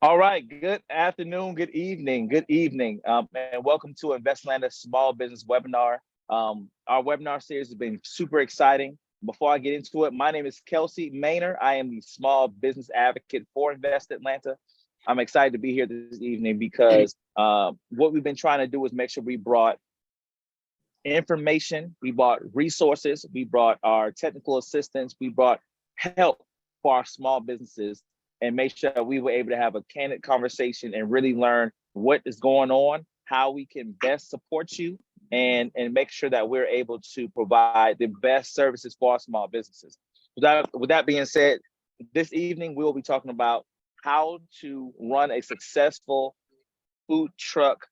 All right. Good afternoon. Good evening. Good evening. And welcome to Investlander's Small Business Webinar. Our webinar series has been super exciting. Before I get into it, my name is Kelsey Maynor. I am the small business advocate for Invest Atlanta. I'm excited to be here this evening because what we've been trying to do is make sure we brought information, we brought resources, we brought our technical assistance, we brought help for our small businesses, and make sure we were able to have a candid conversation and really learn what is going on, how we can best support you, and make sure that we're able to provide the best services for our small businesses. With that being said, this evening we will be talking about how to run a successful food truck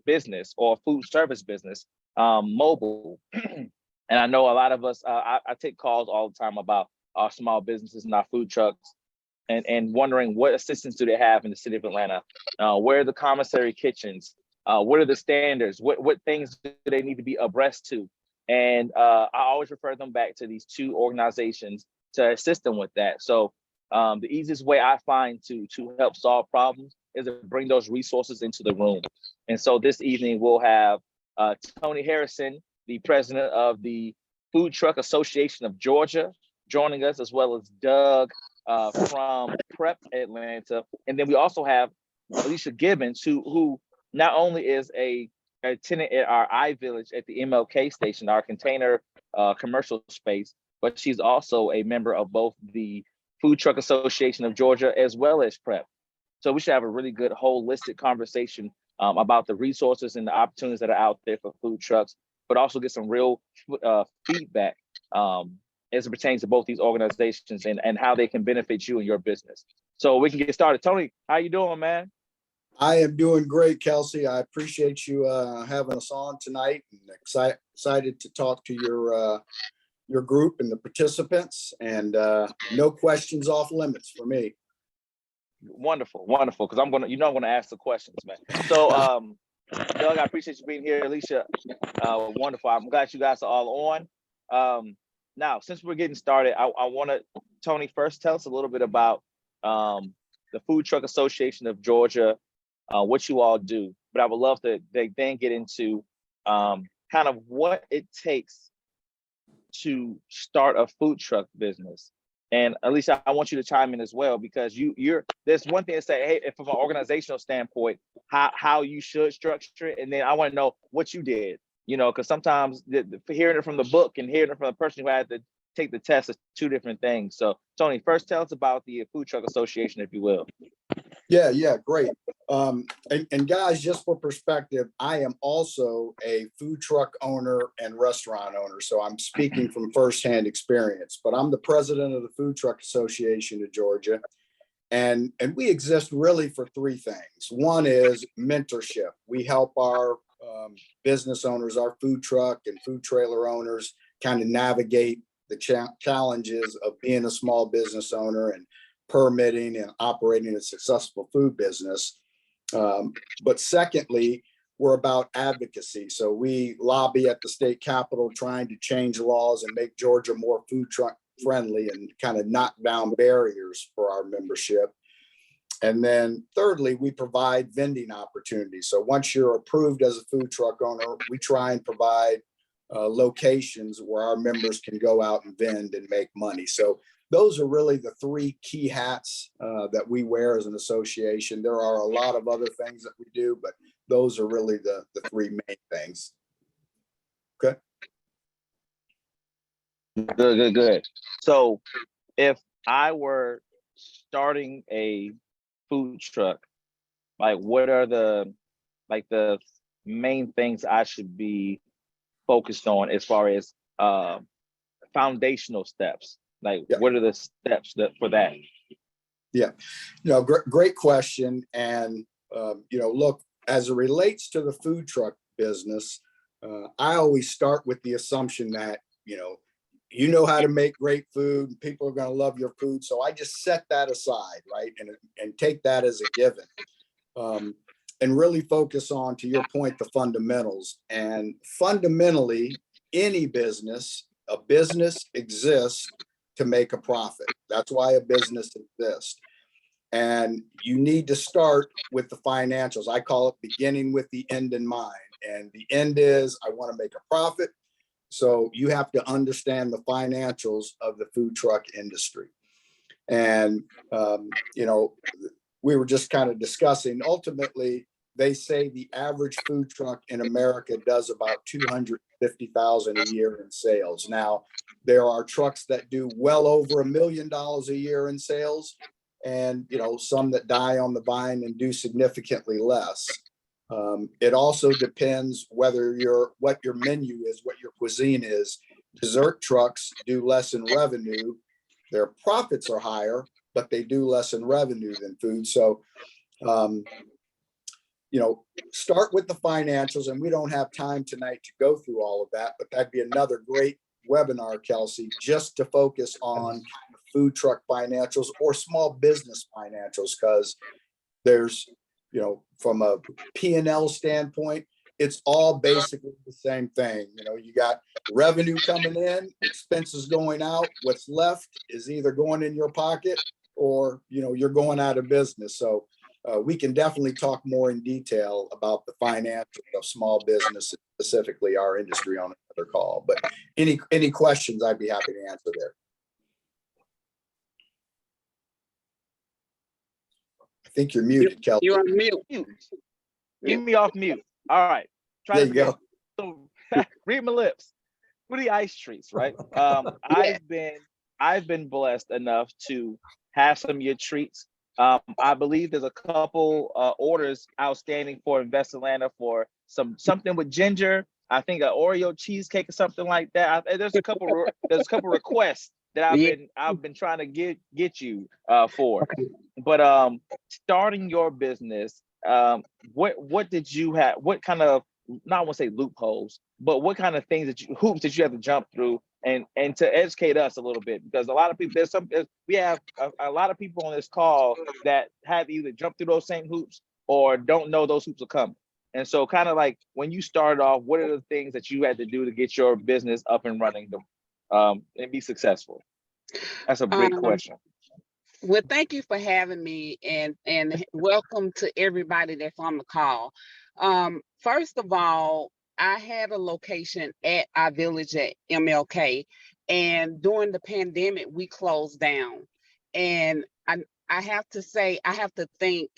business or food service business, mobile. And I know a lot of us, I take calls all the time about our small businesses and our food trucks, and wondering what assistance do they have in the city of Atlanta? Where are the commissary kitchens? What are the standards? What things do they need to be abreast to? And I always refer them back to these two organizations to assist them with that. So the easiest way I find to help solve problems is to bring those resources into the room. And so this evening we'll have Tony Harrison, the president of the Food Truck Association of Georgia, joining us, as well as Doug from Prep Atlanta. And then we also have Alicia Gibbons, who not only is a tenant at our iVillage at the MLK station, our container commercial space, but she's also a member of both the Food Truck Association of Georgia as well as Prep. So we should have a really good holistic conversation about the resources and the opportunities that are out there for food trucks, but also get some real feedback as it pertains to both these organizations and how they can benefit you and your business. So we can get started. Tony, how you doing, man? I am doing great, Kelsey. I appreciate you having us on tonight, and excited to talk to your group and the participants, and no questions off limits for me. Wonderful, wonderful. Because I'm gonna ask the questions, man. So Doug, I appreciate you being here. Alicia, wonderful. I'm glad you guys are all on. Now, since we're getting started, I want to, Tony, first tell us a little bit about the Food Truck Association of Georgia, what you all do. But I would love to then get into kind of what it takes to start a food truck business. And Alicia, I want you to chime in as well, because there's one thing to say, hey, from an organizational standpoint, how you should structure it, and then I want to know what you did. Because sometimes hearing it from the book and hearing it from the person who had to take the test is two different things. So, Tony, first tell us about the Food Truck Association, if you will. Yeah, great. And guys, just for perspective, I am also a food truck owner and restaurant owner, so I'm speaking from firsthand experience. But I'm the president of the Food Truck Association of Georgia, and we exist really for three things. One is mentorship. We help our business owners, our food truck and food trailer owners, kind of navigate the challenges of being a small business owner and permitting and operating a successful food business. But secondly, we're about advocacy. So we lobby at the state capitol trying to change laws and make Georgia more food truck friendly and kind of knock down barriers for our membership. And then thirdly, we provide vending opportunities. So once you're approved as a food truck owner, we try and provide locations where our members can go out and vend and make money. So those are really the three key hats that we wear as an association. There are a lot of other things that we do, but those are really the three main things. Okay. Good. So if I were starting a food truck, like what are the main things I should be focused on as far as foundational steps? Like, yeah. What are the steps for that? Yeah, great question. And look, as it relates to the food truck business, I always start with the assumption that you know how to make great food and people are going to love your food. So I just set that aside, right? And take that as a given. And really focus on, to your point, the fundamentals. And fundamentally, a business exists to make a profit. That's why a business exists. And you need to start with the financials. I call it beginning with the end in mind. And the end is I want to make a profit. So you have to understand the financials of the food truck industry. And, you know, we were just kind of discussing, ultimately, they say the average food truck in America does about 250,000 a year in sales. Now, there are trucks that do well over $1 million a year in sales, and you know, some that die on the vine and do significantly less. It also depends whether what your menu is, what your cuisine is. Dessert trucks do less in revenue. Their profits are higher, but they do less in revenue than food. So, you know, start with the financials, and we don't have time tonight to go through all of that, but that'd be another great webinar, Kelsey, just to focus on kind of food truck financials or small business financials, because there's, you know, from a P&L standpoint, it's all basically the same thing. You know, you got revenue coming in, expenses going out. What's left is either going in your pocket or, you know, you're going out of business. So we can definitely talk more in detail about the financials of small business, specifically our industry, on another call. But any questions, I'd be happy to answer there. I think you're muted, Kelsey. You're on mute. Get me off mute. All right. Try there you go. So read my lips. Foodie ice treats, right? I've been blessed enough to have some of your treats. I believe there's a couple orders outstanding for Invest Atlanta for something with ginger. I think an Oreo cheesecake or something like that. There's a couple requests that I've been trying to get you for. But starting your business, what did you have? What kind of, not want to say loopholes, but what kind of hoops did you have to jump through and to educate us a little bit? Because a lot of people, we have a lot of people on this call that have either jumped through those same hoops or don't know those hoops are coming. And so kind of like when you started off, what are the things that you had to do to get your business up and running and be successful? That's a great question. Well, thank you for having me, and welcome to everybody that's on the call. First of all, I had a location at our village at MLK, and during the pandemic, we closed down. And I have to say, I have to thank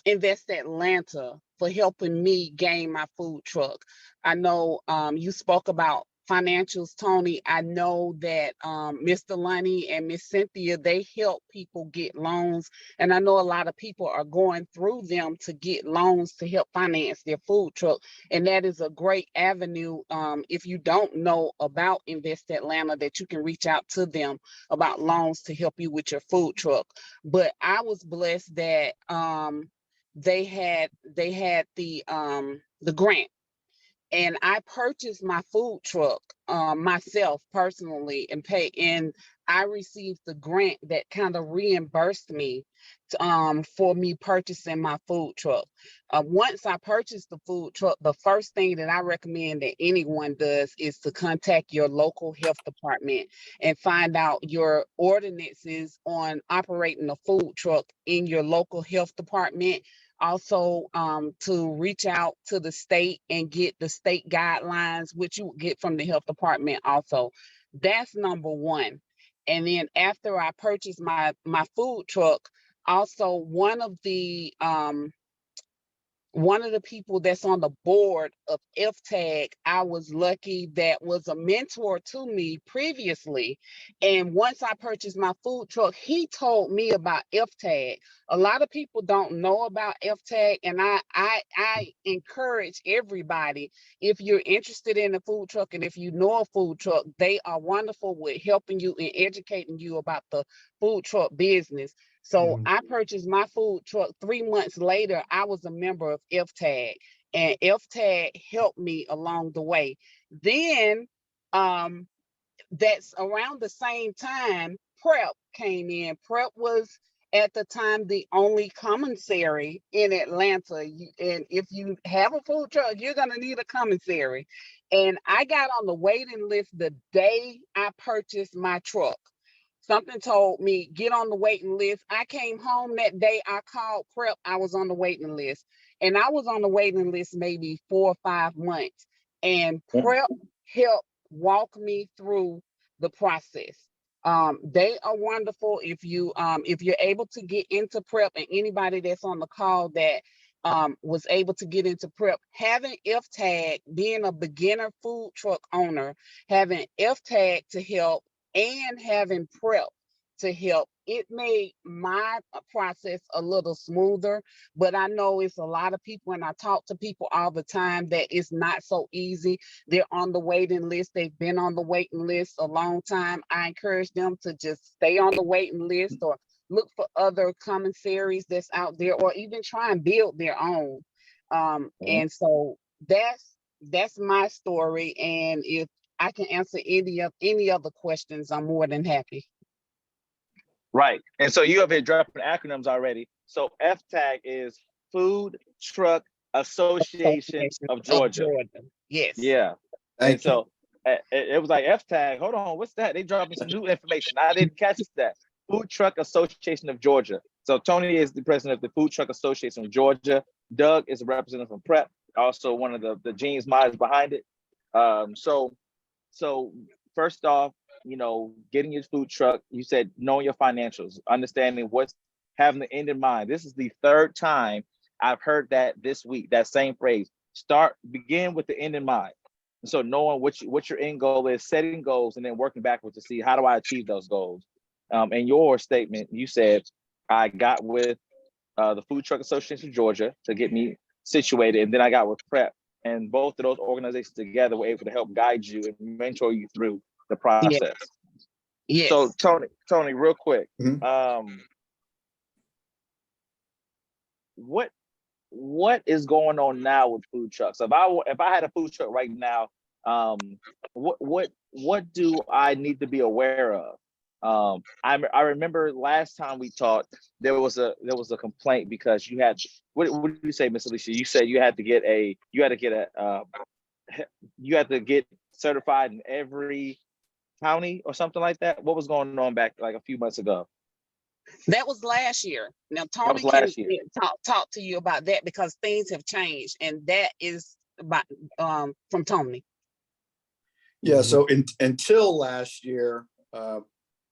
Invest Atlanta for helping me gain my food truck. I know you spoke about financials, Tony. I know that Mr. Lunny and Miss Cynthia, they help people get loans. And I know a lot of people are going through them to get loans to help finance their food truck. And that is a great avenue. If you don't know about Invest Atlanta, that you can reach out to them about loans to help you with your food truck. But I was blessed that they had the grant. And I purchased my food truck myself personally and I received the grant that kind of reimbursed me for me purchasing my food truck. Once I purchased the food truck, the first thing that I recommend that anyone does is to contact your local health department and find out your ordinances on operating a food truck in your local health department. Also, to reach out to the state and get the state guidelines, which you get from the health department also. That's number one. And then after I purchased my food truck, also one of the people that's on the board of FTAG, I was lucky, that was a mentor to me previously. And once I purchased my food truck, he told me about FTAG. A lot of people don't know about FTAG, and I encourage everybody, if you're interested in a food truck and if you know a food truck, they are wonderful with helping you and educating you about the food truck business. So I purchased my food truck. 3 months later, I was a member of FTAG, and FTAG helped me along the way. Then that's around the same time Prep came in. Prep was at the time the only commissary in Atlanta. And if you have a food truck, you're going to need a commissary. And I got on the waiting list the day I purchased my truck. something told me get on the waiting list. I came home that day. I called prep. I was on the waiting list, and I was on the waiting list maybe 4 or 5 months. And prep helped walk me through the process. They are wonderful. If you're able to get into prep, and anybody that's on the call that was able to get into prep, having FTAG, being a beginner food truck owner, having FTAG to help and having prep to help, it made my process a little smoother. But I know it's a lot of people, and I talk to people all the time, that it's not so easy. They're on the waiting list. They've been on the waiting list a long time. I encourage them to just stay on the waiting list, or look for other commissaries that's out there, or even try and build their own. And so that's my story. And if I can answer any other questions, I'm more than happy. Right. And so you have been dropping acronyms already. So FTAG is Food Truck Association of Georgia. Yes. Yeah. Thank And so it was like FTAG. Hold on, what's that? They dropping some new information. I didn't catch that. Food Truck Association of Georgia. So Tony is the president of the Food Truck Association of Georgia. Doug is a representative from Prep, also one of the genius minds behind it. So first off, getting your food truck, you said knowing your financials, understanding what's having the end in mind. This is the third time I've heard that this week, that same phrase. Begin with the end in mind. And so knowing what your end goal is, setting goals, and then working backwards to see how do I achieve those goals. In your statement, you said, I got with the Food Truck Association of Georgia to get me situated, and then I got with Prep. And both of those organizations together were able to help guide you and mentor you through the process. Yes. So Tony, real quick, what is going on now with food trucks? If I had a food truck right now, what do I need to be aware of? I remember last time we talked, there was a complaint because you had, what did you say, Miss Alicia? You said you had to get certified in every county or something like that. What was going on back like a few months ago? That was last year. Now Tony can talk to you about that, because things have changed, and that is about from Tony. Yeah, so until last year,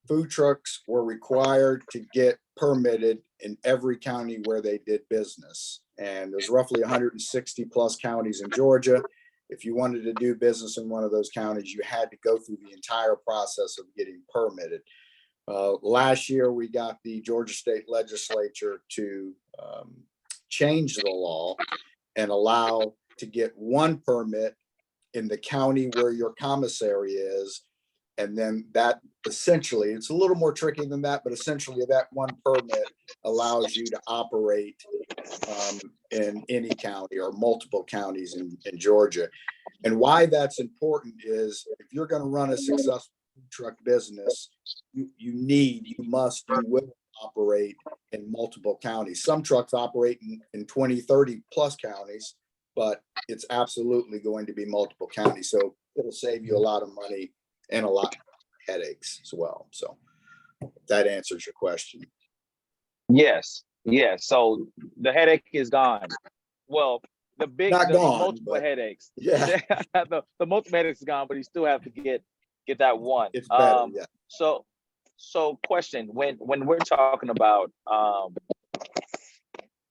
food trucks were required to get permitted in every county where they did business. And there's roughly 160 plus counties in Georgia. If you wanted to do business in one of those counties, you had to go through the entire process of getting permitted. Last year, we got the Georgia State Legislature to change the law and allow to get one permit in the county where your commissary is. And then that essentially, it's a little more tricky than that, but essentially that one permit allows you to operate in any county or multiple counties in Georgia. And why that's important is if you're going to run a successful food truck business, you will operate in multiple counties. Some trucks operate in 20, 30 plus counties, but it's absolutely going to be multiple counties. So it'll save you a lot of money and a lot of headaches as well. So that answers your question. Yes. So the headache is gone. Well, the multiple headaches. Yeah. the multiple headaches is gone, but you still have to get that one. It's better. Yeah. So question, when we're talking about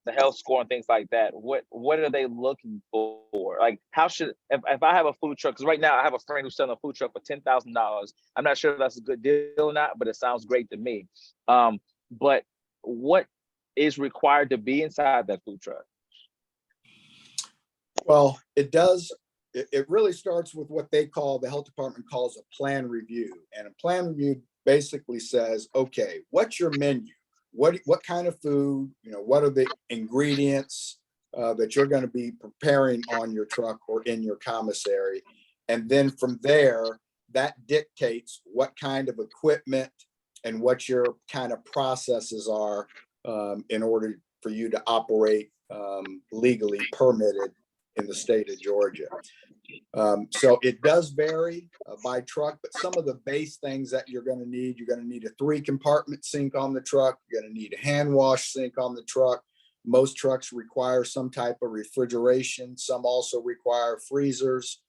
the health score and things like that, what are they looking for? Like, how should, if I have a food truck, because right now I have a friend who's selling a food truck for $10,000. I'm not sure if that's a good deal or not, but it sounds great to me. But what is required to be inside that food truck? Well, it does. It really starts with what the health department calls a plan review. And a plan review basically says, okay, what's your menu? What kind of food, what are the ingredients that you're going to be preparing on your truck or in your commissary? And then from there, that dictates what kind of equipment and what your kind of processes are in order for you to operate legally permitted in the state of Georgia. So it does vary by truck, but some of the base things that you're going to need a 3-compartment sink on the truck. You're going to need a hand wash sink on the truck. Most trucks require some type of refrigeration. Some also require freezers.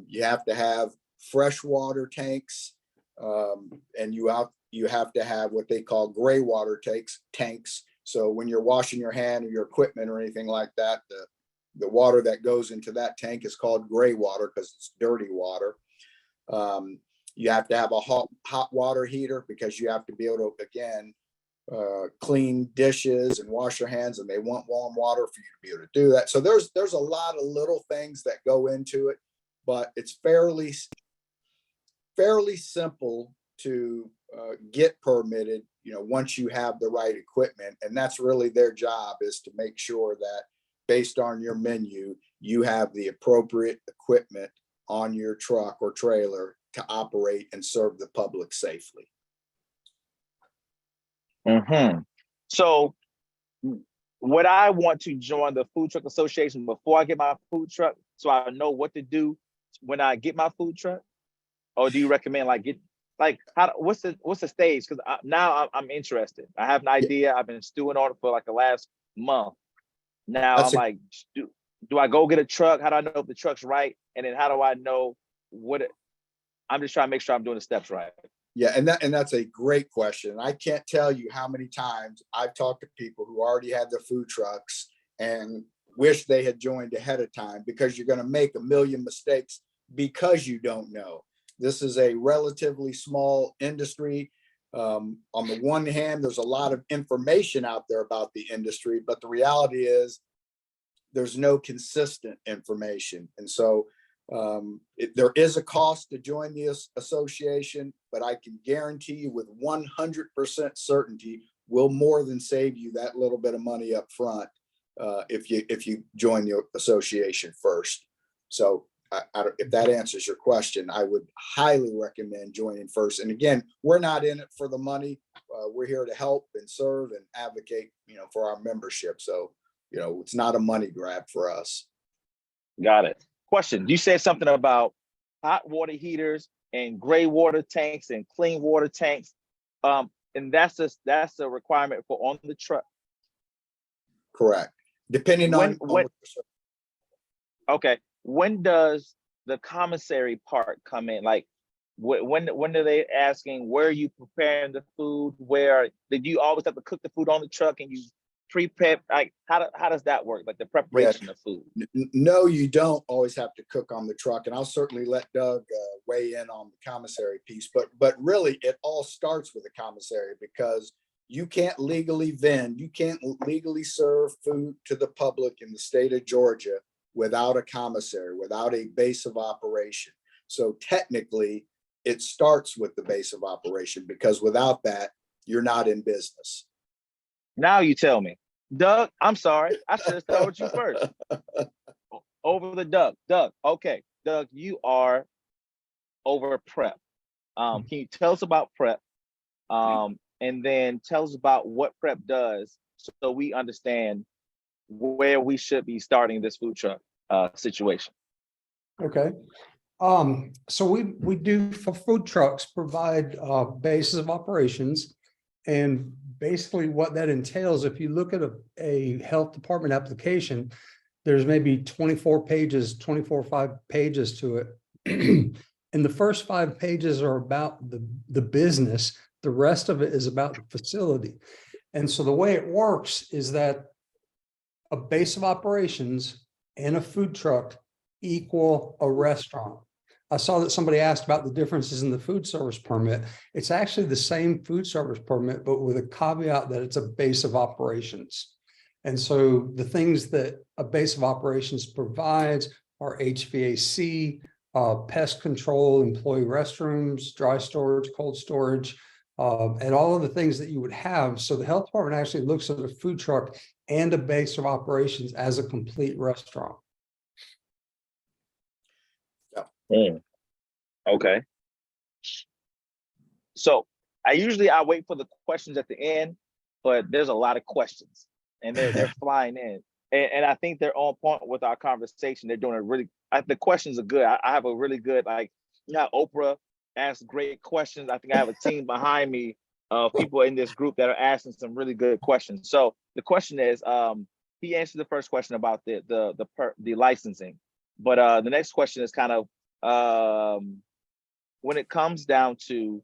You have to have fresh water tanks, and you have to have what they call gray water tanks. So when you're washing your hand or your equipment or anything like that, the water that goes into that tank is called gray water because it's dirty water. You have to have a hot water heater because you have to be able to, again, clean dishes and wash your hands, and they want warm water for you to be able to do that. So there's a lot of little things that go into it, but it's fairly simple to get permitted, once you have the right equipment. And that's really their job, is to make sure that based on your menu, you have the appropriate equipment on your truck or trailer to operate and serve the public safely. So would I want to join the Food Truck Association before I get my food truck, so I know what to do when I get my food truck? Or do you recommend what's the stage? Because now I'm interested. I have an idea. I've been stewing on it for like the last month. Now do I go get a truck? How do I know if the truck's right? And then how do I know I'm just trying to make sure I'm doing the steps right. Yeah, and that's a great question. I can't tell you how many times I've talked to people who already had their food trucks and wish they had joined ahead of time, because you're going to make a million mistakes because you don't know. This is a relatively small industry. On the one hand, there's a lot of information out there about the industry, but the reality is there's no consistent information. And so there is a cost to join the association, but I can guarantee you with 100% certainty, we'll more than save you that little bit of money up front if you join the association first. So if that answers your question, I would highly recommend joining first. And again, we're not in it for the money. We're here to help and serve and advocate, for our membership. So, it's not a money grab for us. Got it. Question. You said something about hot water heaters and gray water tanks and clean water tanks. And that's a requirement for on the truck. Correct. Depending on okay. When does the commissary part come in? Like when are they asking, where are you preparing the food? Where did you always have to cook the food on the truck and you pre-prep? Like how does that work? Like the preparation of food? No, you don't always have to cook on the truck. And I'll certainly let Doug weigh in on the commissary piece. But really, it all starts with a commissary, because you can't legally serve food to the public in the state of Georgia without a commissary, without a base of operation. So technically, it starts with the base of operation, because without that, you're not in business. Now you tell me. Doug, I'm sorry. I should have told you first. Over the Doug. Okay. Doug, you are over prep. Can you tell us about prep? And then tell us about what prep does, so we understand where we should be starting this food truck situation. Okay. So we do, for food trucks, provide bases of operations. And basically what that entails, if you look at a health department application, there's maybe 24 or 5 pages to it. And the first 5 pages are about the business. The rest of it is about the facility. And so the way it works is that a base of operations and a food truck equal a restaurant. I saw that somebody asked about the differences in the food service permit. It's actually the same food service permit, but with a caveat that it's a base of operations. And so the things that a base of operations provides are HVAC, pest control, employee restrooms, dry storage, cold storage, and all of the things that you would have. So the health department actually looks at a food truck and a base of operations as a complete restaurant. Okay. So I wait for the questions at the end, but there's a lot of questions and they're flying in. and I think they're on point with our conversation. They're doing a really, the questions are good. I have a really good, like, you know, Oprah asks great questions. I think I have a team behind me of people in this group that are asking some really good questions. So the question is, he answered the first question about the licensing, but the next question is kind of when it comes down to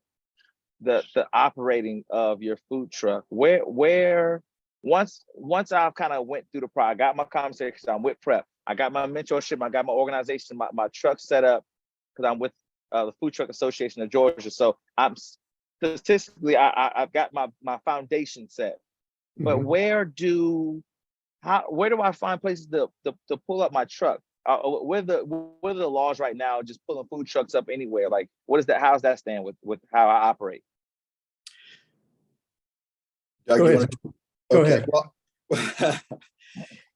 the operating of your food truck, where once I've kind of went through the process, I got my conversation, I'm with prep, I got my mentorship, I got my organization, my truck set up, because I'm with the Food Truck Association of Georgia. So I'm statistically, I've got my foundation set. But Mhm. where do I find places to pull up my truck? Where are the laws right now? Just pulling food trucks up anywhere? Like, what is that? How's that stand with how I operate? Doug, Go you ahead. wanna- Go okay, ahead.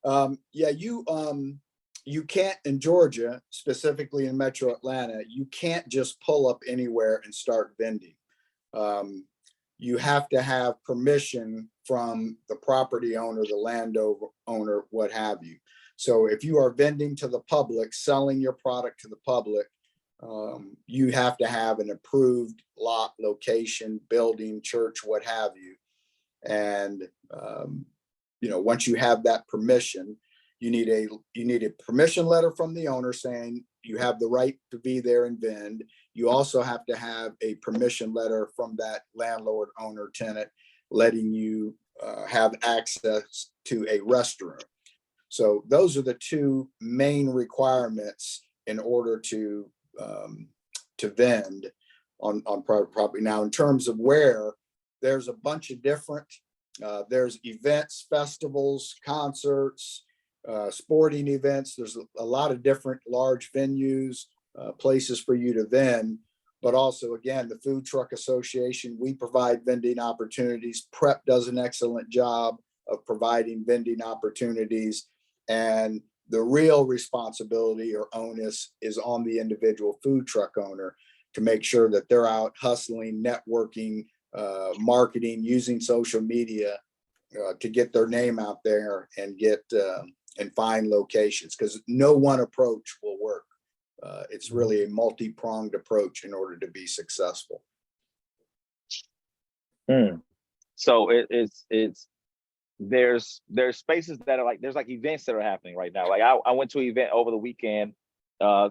well, yeah, you can't in Georgia, specifically in Metro Atlanta, you can't just pull up anywhere and start vending. You have to have permission from the property owner, the landowner, what have you. So if you are vending to the public, selling your product to the public, you have to have an approved lot, location, building, church, what have you. And once you have that permission, you need a permission letter from the owner saying you have the right to be there and vend. You also have to have a permission letter from that landlord, owner, tenant, letting you have access to a restroom. So those are the two main requirements in order to vend on private property. Now, in terms of where, there's a bunch of different, there's events, festivals, concerts, sporting events. There's a lot of different large venues, places for you to vend. But also, again, the Food Truck Association, we provide vending opportunities. Prep does an excellent job of providing vending opportunities. And the real responsibility or onus is on the individual food truck owner to make sure that they're out hustling, networking, marketing, using social media to get their name out there and get and find locations, because no one approach will work. It's really a multi-pronged approach in order to be successful. So it's there's spaces that are like, there's like events that are happening right now. Like I went to an event over the weekend,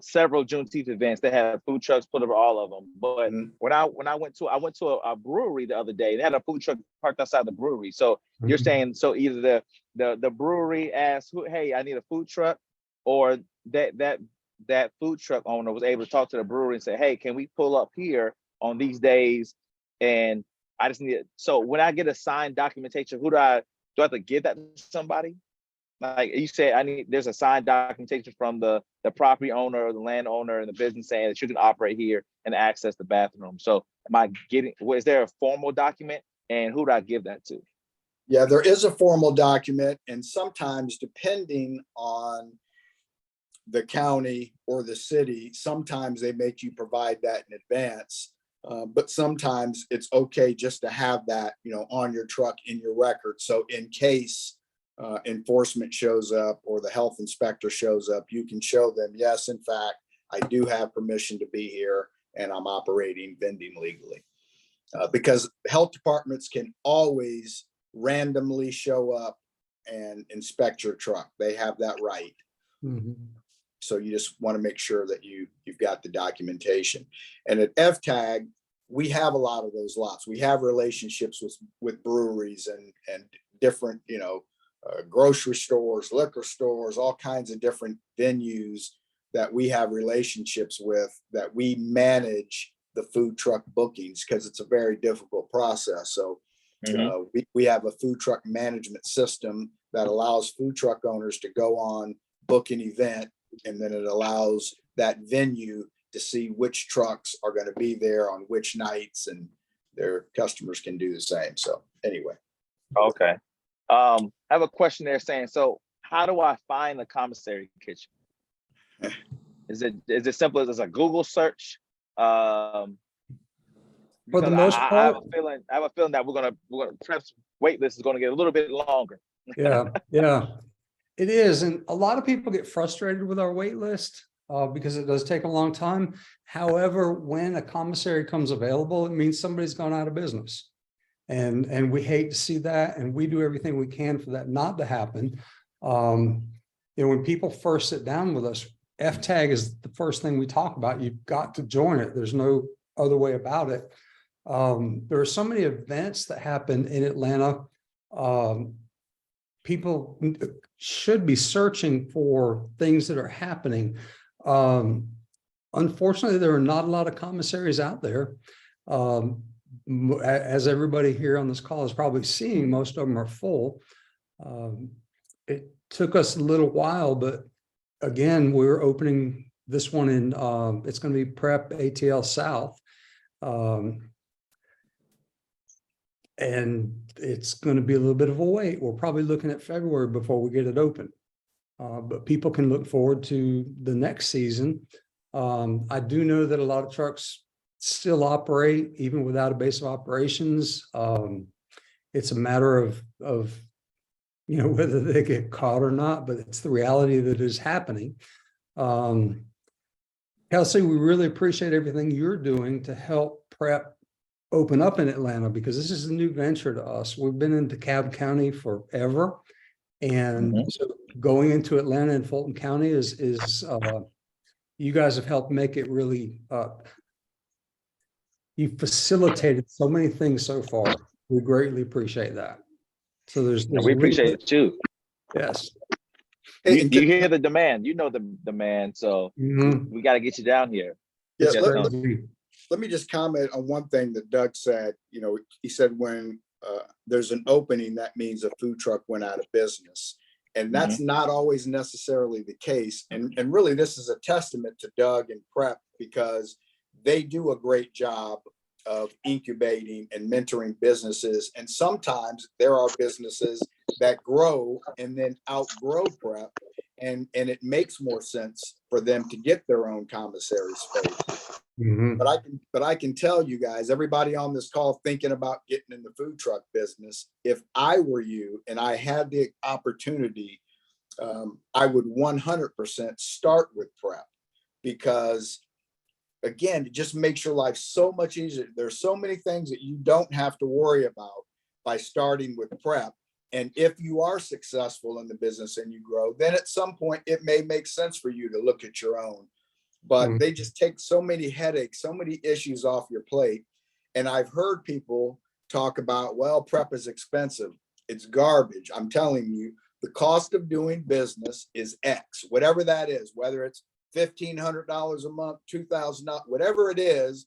several Juneteenth events. They had food trucks put over all of them. But when I went to a brewery the other day, they had a food truck parked outside the brewery. So you're saying, so either the brewery asked, hey, I need a food truck, or that food truck owner was able to talk to the brewery and say, hey, can we pull up here on these days? And I just need it. So when I get a signed documentation, do I have to give that to somebody? Like you said, there's a signed documentation from the property owner or the landowner and the business saying that you can operate here and access the bathroom. So is there a formal document, and who do I give that to? Yeah, there is a formal document, and sometimes depending on the county or the city, sometimes they make you provide that in advance. But sometimes it's okay just to have that, on your truck in your record. So in case enforcement shows up or the health inspector shows up, you can show them, yes, in fact, I do have permission to be here and I'm operating vending legally. Because health departments can always randomly show up and inspect your truck. They have that right. So you just want to make sure that you've got the documentation. And at FTAG, we have a lot of those lots. We have relationships with breweries and different, grocery stores, liquor stores, all kinds of different venues that we have relationships with, that we manage the food truck bookings, because it's a very difficult process. So we have a food truck management system that allows food truck owners to go on, book an event, and then it allows that venue to see which trucks are going to be there on which nights, and their customers can do the same. So anyway. Okay. I have a question there saying, so how do I find the commissary kitchen? Is it simple as a Google search? For the most I part, have a feeling that we're gonna perhaps wait list is gonna get a little bit longer. yeah. It is, and a lot of people get frustrated with our wait list because it does take a long time. However, when a commissary comes available, it means somebody's gone out of business. And we hate to see that, and we do everything we can for that not to happen. When people first sit down with us, FTAG is the first thing we talk about. You've got to join it. There's no other way about it. There are so many events that happen in Atlanta. People should be searching for things that are happening. Unfortunately, there are not a lot of commissaries out there. As everybody here on this call is probably seeing, most of them are full. It took us a little while, but again, we're opening this one in, it's going to be Prep ATL South. And it's going to be a little bit of a wait. We're probably looking at February before we get it open. But people can look forward to the next season. I do know that a lot of trucks still operate even without a base of operations. It's a matter of whether they get caught or not, but it's the reality that is happening. Kelsey, we really appreciate everything you're doing to help Prep open up in Atlanta, because this is a new venture to us. We've been in DeKalb County forever. And so going into Atlanta and Fulton County is you guys have helped make it really, you facilitated so many things so far. We greatly appreciate that. So there's we appreciate it too. Yes. You hear the demand, the demand. So we got to get you down here. Yeah, let me just comment on one thing that Doug said. He said when there's an opening, that means a food truck went out of business. And that's not always necessarily the case. And really, this is a testament to Doug and Prep, because they do a great job of incubating and mentoring businesses. And sometimes there are businesses that grow and then outgrow Prep. And it makes more sense for them to get their own commissary space. But I can tell you guys, everybody on this call thinking about getting in the food truck business, if I were you and I had the opportunity, I would 100% start with Prep, because again, it just makes your life so much easier. There's so many things that you don't have to worry about by starting with Prep. And if you are successful in the business and you grow, then at some point it may make sense for you to look at your own. But they just take so many headaches, so many issues off your plate. And I've heard people talk about, well, Prep is expensive. It's garbage. I'm telling you, the cost of doing business is X, whatever that is, whether it's $1,500 a month, $2,000, whatever it is,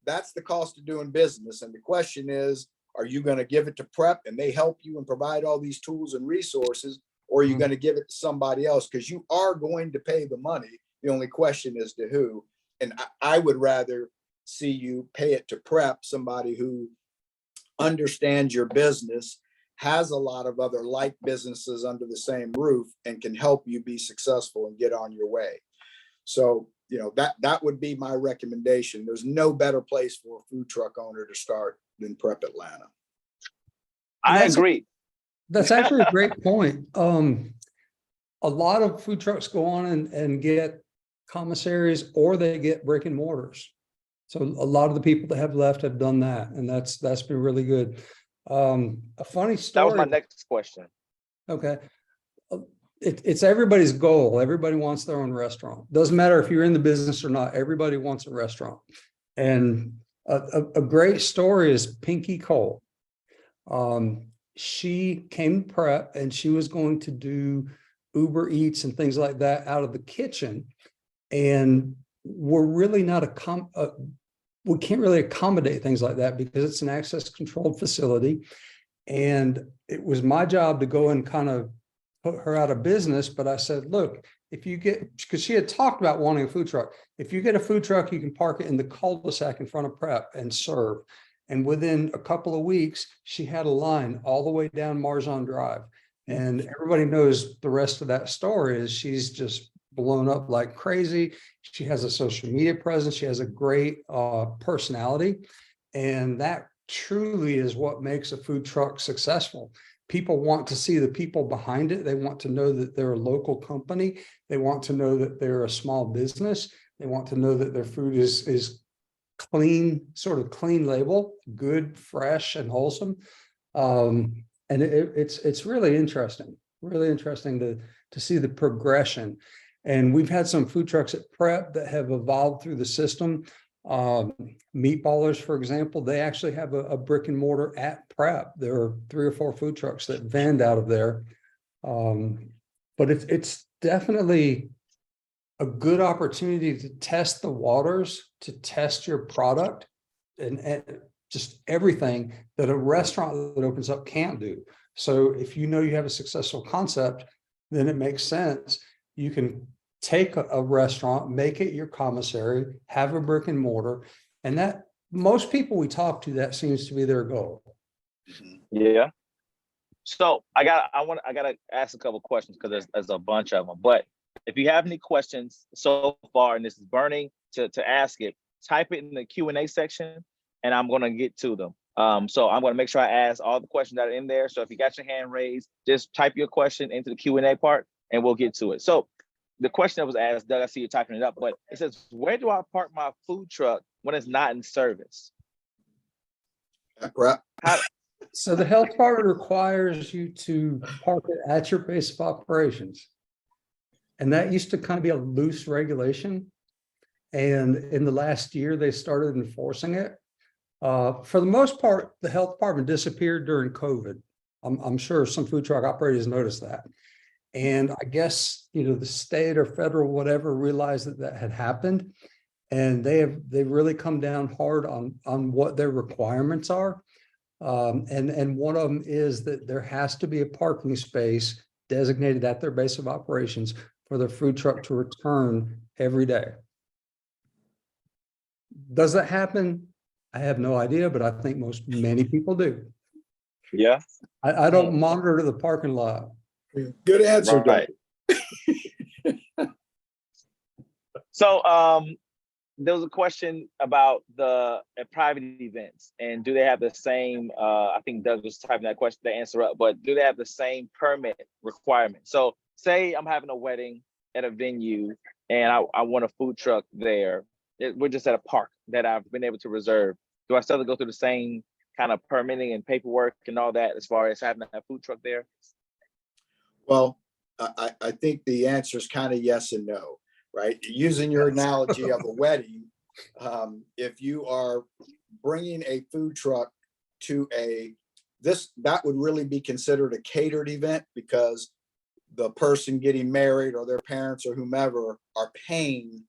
that's the cost of doing business. And the question is, are you going to give it to Prep and they help you and provide all these tools and resources, or are you going to give it to somebody else? Because you are going to pay the money. The only question is to who. And I would rather see you pay it to Prep, somebody who understands your business, has a lot of other like businesses under the same roof, and can help you be successful and get on your way. So, that would be my recommendation. There's no better place for a food truck owner to start than Prep Atlanta. I agree. That's actually a great point. A lot of food trucks go on and get commissaries, or they get brick and mortars. So a lot of the people that have left have done that, and that's been really good. A funny story. That was my next question. Okay. It's everybody's goal. Everybody wants their own restaurant. Doesn't matter if you're in the business or not. Everybody wants a restaurant. And a great story is Pinky Cole. She came to Prep and she was going to do Uber Eats and things like that out of the kitchen. And we're really not we can't really accommodate things like that because it's an access controlled facility. And it was my job to go and kind of put her out of business. But I said, look, if you get, because she had talked about wanting a food truck. If you get a food truck, you can park it in the cul-de-sac in front of Prep and serve. And within a couple of weeks, she had a line all the way down Marzon Drive. And everybody knows the rest of that story is she's just blown up like crazy. She has a social media presence. She has a great personality. And that truly is what makes a food truck successful. people want to see the people behind it. They want to know that they're a local company. They want to know that they're a small business. They want to know that their food is clean, sort of clean label, good, fresh, and wholesome. And it's really interesting to see the progression. And we've had some food trucks at Prep that have evolved through the system. Meatballers, for example, they actually have a brick and mortar at Prep. There are 3 or 4 food trucks that vend out of there. But it's definitely a good opportunity to test the waters, to test your product, and just everything that a restaurant that opens up can't do. So if you know you have a successful concept, then it makes sense. You can take a restaurant, make it your commissary, have a brick and mortar, and that most people we talk to, that seems to be their goal. Yeah. So I gotta ask a couple questions because there's a bunch of them. But if you have any questions so far, and this is burning to ask it, type it in the Q&A section, and I'm gonna get to them. So I'm gonna make sure I ask all the questions that are in there. So if you got your hand raised, just type your question into the Q&A part, and we'll get to it. So the question that was asked, Doug, I see you typing it up, but it says, where do I park my food truck when it's not in service? So the health department requires you to park it at your base of operations. And that used to kind of be a loose regulation. And in the last year, they started enforcing it. For the most part, the health department disappeared during COVID. I'm sure some food truck operators noticed that. And I guess, the state or federal, whatever, realized that had happened. And they've really come down hard on what their requirements are. And one of them is that there has to be a parking space designated at their base of operations for the food truck to return every day. Does that happen? I have no idea, but I think many people do. Yeah. I don't monitor the parking lot. Good answer, Right. So there was a question about the private events, and do they have the same, I think Doug was typing that question to answer up, but do they have the same permit requirement? So say I'm having a wedding at a venue and I want a food truck there. We're just at a park that I've been able to reserve. Do I still have to go through the same kind of permitting and paperwork and all that as far as having a food truck there? Well, I think the answer is kind of yes and no, right? Using your analogy of a wedding, if you are bringing a food truck to that would really be considered a catered event, because the person getting married or their parents or whomever are paying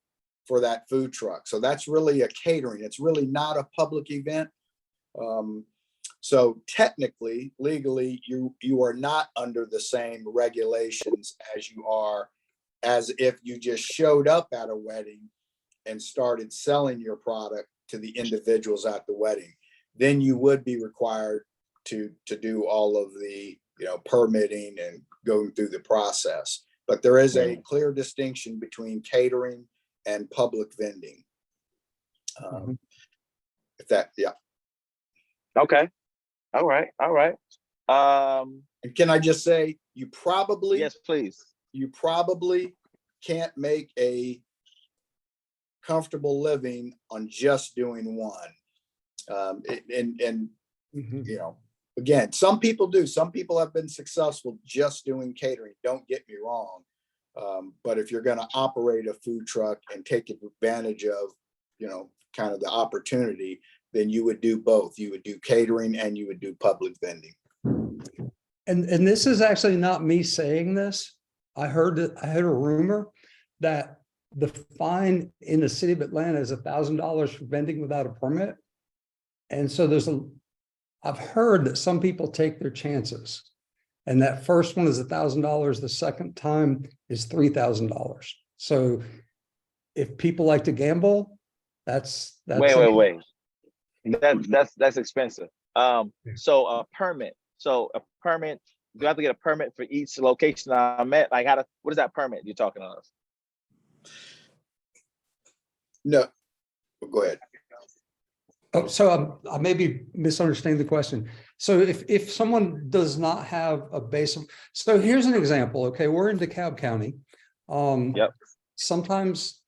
for that food truck. So that's really a catering. It's really not a public event. So technically, legally, you are not under the same regulations as if you just showed up at a wedding and started selling your product to the individuals at the wedding. Then you would be required to do all of the permitting and going through the process. But there is a clear distinction between catering and public vending. Okay. All right. And can I just say, yes, please. You probably can't make a comfortable living on just doing one. Again, some people do. Some people have been successful just doing catering. Don't get me wrong. But if you're going to operate a food truck and take advantage of, kind of the opportunity, then you would do both. You would do catering and you would do public vending. And this is actually not me saying this. I heard a rumor that the fine in the city of Atlanta is $1,000 for vending without a permit. And so I've heard that some people take their chances. And that first one is $1,000. The second time is $3,000. So if people like to gamble, that's wait. That's expensive. So a permit. Do I have to get a permit for each location I'm at? Like, what is that permit you're talking of? No, go ahead. Oh, so I may be misunderstanding the question. So if someone does not have a base of, so here's an example, okay, we're in DeKalb County. Yep. Sometimes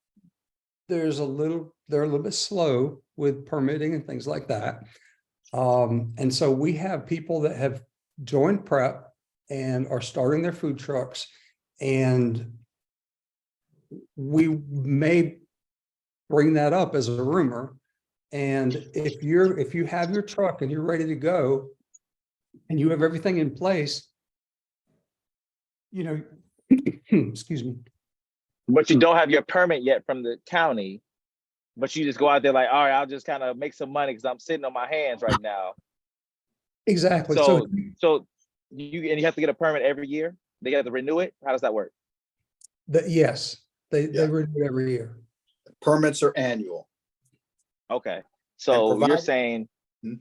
they're a little bit slow with permitting and things like that. And so we have people that have joined prep and are starting their food trucks, and we may bring that up as a rumor. And if you have your truck and you're ready to go and you have everything in place, you know, excuse me. But you don't have your permit yet from the county, but you just go out there like, all right, I'll just kind of make some money because I'm sitting on my hands right now. Exactly. So you have to get a permit every year. They have to renew it. How does that work? Yes, they Yeah. renew every year. Permits are annual. Okay. So you're provided- saying Hmm.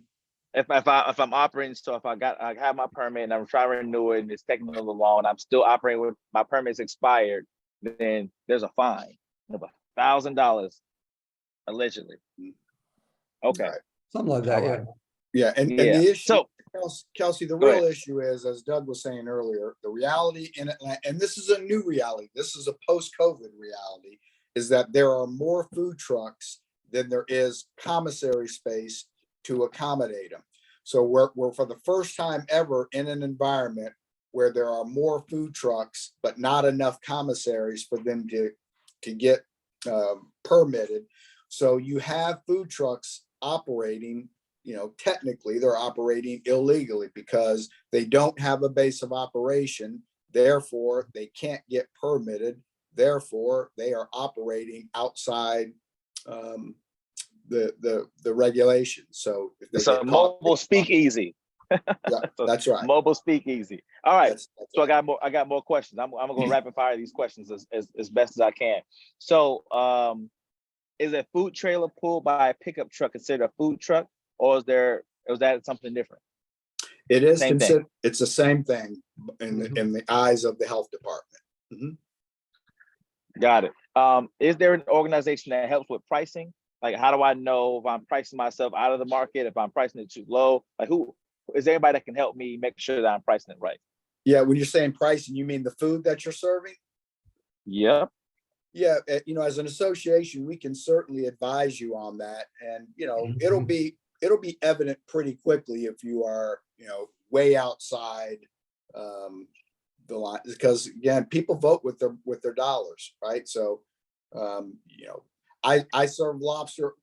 if I'm operating, so if I have my permit and I'm trying to renew it and it's taking a little long and I'm still operating with my permit's expired, then there's a fine of $1,000 allegedly. Okay. Right. Something like that, All yeah. right. Yeah, and Yeah. the issue, So Kelsey, the Go real ahead. issue is, as Doug was saying earlier, the reality in Atlanta, and this is a new reality, this is a post-COVID reality, is that there are more food trucks than there is commissary space to accommodate them. So we're for the first time ever in an environment where there are more food trucks, but not enough commissaries for them to get permitted. So you have food trucks operating, technically they're operating illegally because they don't have a base of operation. Therefore, they can't get permitted. Therefore, they are operating outside the regulations. So if they it's a get caught, mobile speakeasy. yeah, that's right. Mobile speakeasy. All right. That's So right. I got more questions. I'm gonna rapid fire these questions as best as I can. So is a food trailer pulled by a pickup truck considered a food truck, or is that something different? It is Same thing. considered, it's the same thing in the eyes of the health department. Mhm. Got it. Is there an organization that helps with pricing? Like, how do I know if I'm pricing myself out of the market, if I'm pricing it too low? Like, who is there anybody that can help me make sure that I'm pricing it right? Yeah, when you're saying pricing, you mean the food that you're serving? Yep. Yeah, as an association, we can certainly advise you on that. And, it'll be evident pretty quickly if you are, way outside the line, because again, people vote with their dollars, right? So, I serve lobster.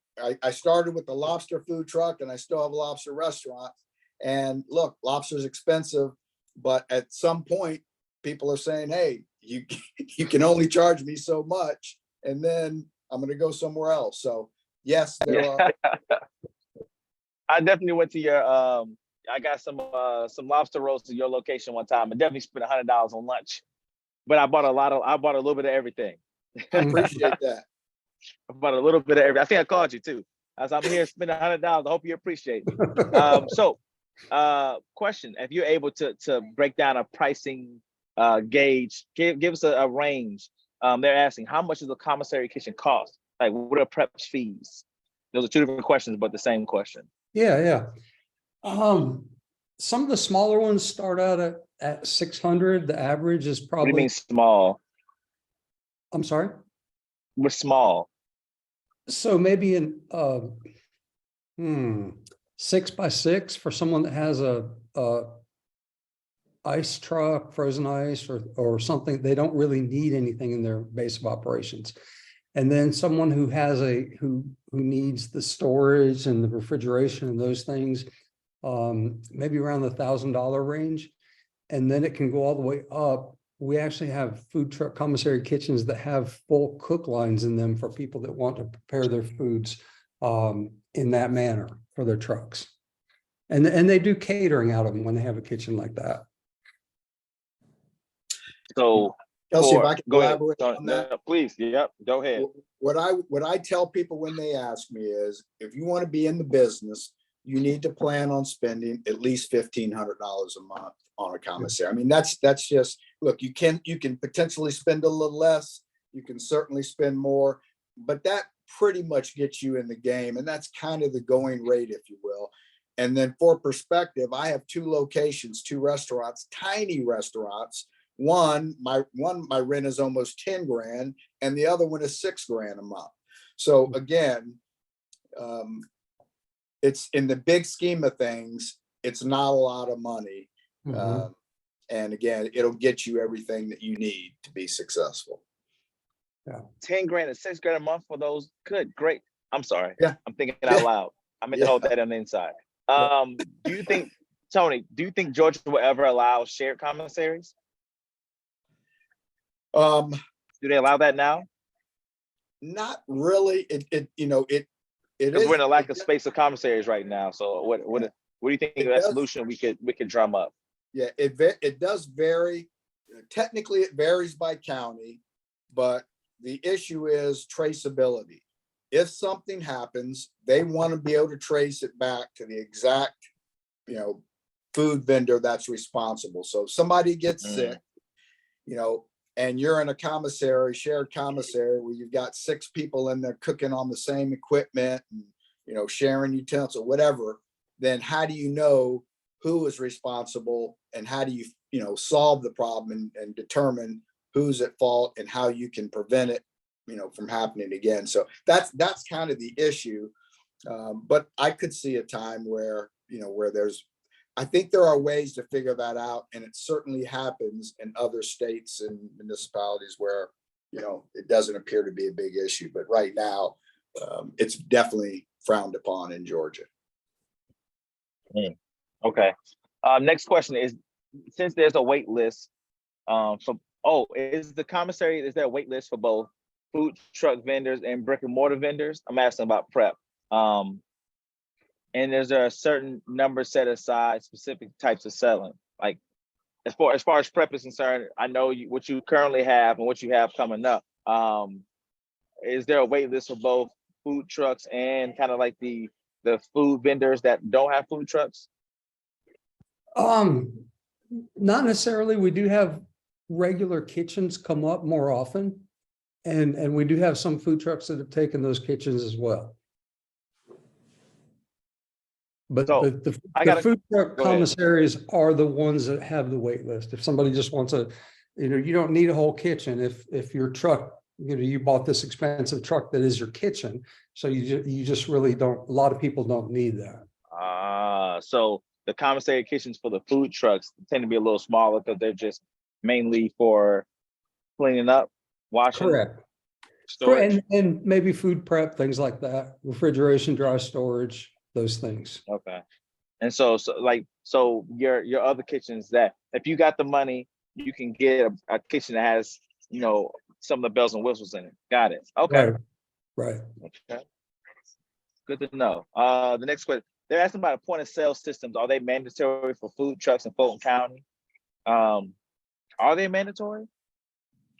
I started with the lobster food truck and I still have a lobster restaurant. And look, lobster's expensive, but at some point, people are saying, hey, you can only charge me so much, and then I'm going to go somewhere else. So yes, there are. I definitely went to your I got some lobster rolls at your location one time. I definitely spent $100 on lunch, but I bought a little bit of everything. I appreciate that. I bought a little bit of everything. I think I called you too. I'm here spending $100. I hope you appreciate me. So question: if you're able to break down a pricing gauge, give us a range. They're asking how much does a commissary kitchen cost? Like, what are prep fees? Those are two different questions, but the same question. Yeah. Some of the smaller ones start out at 600. The average is What do probably. you mean small? I'm sorry. We're small. So maybe in 6x6 for someone that has a ice truck, frozen ice, or something. They don't really need anything in their base of operations. And then someone who has who needs the storage and the refrigeration and those things, maybe around the $1,000 range. And then it can go all the way up. We actually have food truck commissary kitchens that have full cook lines in them for people that want to prepare their foods in that manner for their trucks. And they do catering out of them when they have a kitchen like that. So Kelsey, if I can go ahead. elaborate on that. No, please. Yep. Go ahead. What I tell people when they ask me is, if you want to be in the business, you need to plan on spending at least $1,500 a month on a commissary. I mean, that's just, look, you can potentially spend a little less. You can certainly spend more, but that pretty much gets you in the game. And that's kind of the going rate, if you will. And then for perspective, I have 2 locations, 2 restaurants, tiny restaurants. My rent is almost 10 grand and the other one is 6 grand a month. So again, it's in the big scheme of things, it's not a lot of money. Mhm. And again, it'll get you everything that you need to be successful. 10 grand and 6 grand a month for those. Good, great. I'm sorry. Yeah. I'm thinking out loud. I meant to hold that on the inside. Do you think, Tony, do you think Georgia will ever allow shared commissaries? Um, Do they allow that now? Not really. It Because is. we're in a lack of space of commissaries right now. So what do you think It of that does. solution we could drum up? Yeah, it does vary. Technically, it varies by county, but the issue is traceability. If something happens, they want to be able to trace it back to the exact, food vendor that's responsible. So if somebody gets sick, and you're in a commissary, shared commissary, where you've got 6 people in there cooking on the same equipment and, sharing utensils, whatever, then how do you know who is responsible and how do you, solve the problem and determine who's at fault and how you can prevent it, from happening again. So that's kind of the issue. But I could see a time where, I think there are ways to figure that out, and it certainly happens in other states and municipalities where, it doesn't appear to be a big issue. But right now, it's definitely frowned upon in Georgia. Okay. Next question is, since there's a wait list, is there a wait list for both food truck vendors and brick and mortar vendors? I'm asking about prep. And is there a certain number set aside specific types of selling? Like as far as prep is concerned, I know what you currently have and what you have coming up. Is there a wait list for both food trucks and kind of like the food vendors that don't have food trucks? Not necessarily. We do have regular kitchens come up more often. And we do have some food trucks that have taken those kitchens as well. But So, the food truck commissaries are the ones that have the wait list. If somebody just wants you don't need a whole kitchen. If your truck, you bought this expensive truck that is your kitchen, so you just really don't. A lot of people don't need that. So the commissary kitchens for the food trucks tend to be a little smaller because they're just mainly for cleaning up, washing. Correct. Storage. And maybe food prep, things like that, refrigeration, dry storage, those things. Okay. And so your other kitchens, that if you got the money, you can get a kitchen that has, some of the bells and whistles in it. Got it. Okay. Right. Okay. Good to know. The next question, they're asking about point of sale systems. Are they mandatory for food trucks in Fulton County? Are they mandatory?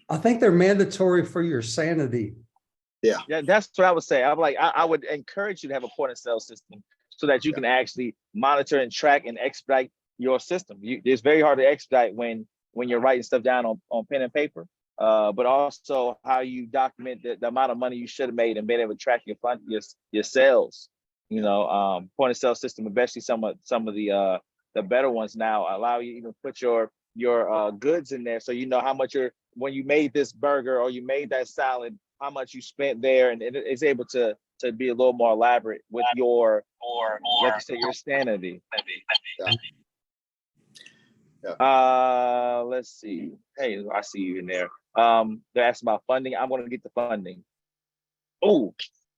I think they're mandatory for your sanity. Yeah, that's what I would say. I'm like, I would encourage you to have a point of sale system so that you can actually monitor and track and expedite your system. It's very hard to expedite when you're writing stuff down on pen and paper, but also how you document the amount of money you should have made and being able to track your sales. Point of sale system, especially some of the better ones now, allow you to even put your goods in there, so you know how much when you made this burger or you made that salad, how much you spent there, and it's able to be a little more elaborate with your, like you said, your sanity. Yeah. Let's see. Hey, I see you in there. They're asking about funding. I'm going to get the funding. Oh,